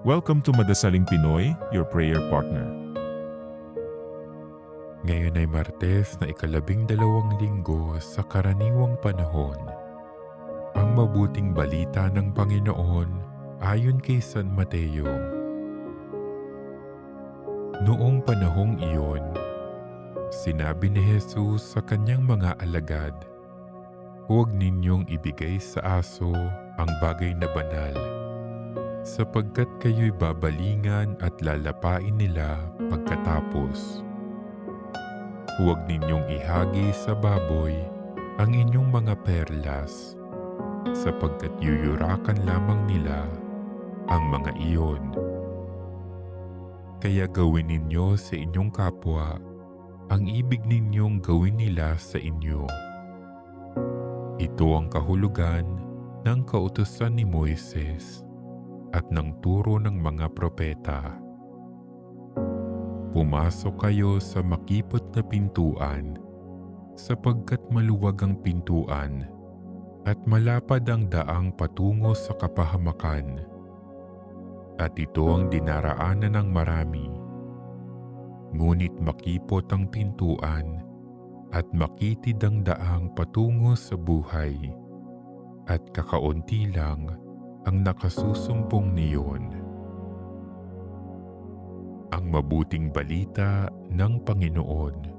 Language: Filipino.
Welcome to Madasaling Pinoy, your prayer partner. Ngayon ay Martes na ika-12 linggo sa karaniwang panahon. Ang mabuting balita ng Panginoon ayon kay San Mateo. Noong panahong iyon, sinabi ni Jesus sa kanyang mga alagad, "Huwag ninyong ibigay sa aso ang bagay na banal, sapagkat kayo'y babalingan at lalapain nila pagkatapos. Huwag ninyong ihagi sa baboy ang inyong mga perlas, sapagkat yuyurakan lamang nila ang mga iyon. Kaya gawin ninyo sa inyong kapwa ang ibig ninyong gawin nila sa inyo. Ito ang kahulugan ng kautusan ni Moises at ng turo ng mga propeta. Pumasok kayo sa makipot na pintuan, sapagkat maluwag ang pintuan at malapad ang daang patungo sa kapahamakan, at ito ang dinaraanan ng marami. Ngunit makipot ang pintuan at makitid ang daang patungo sa buhay, at kakaunti lang ang nakasusumpong niyon." Ang mabuting balita ng Panginoon.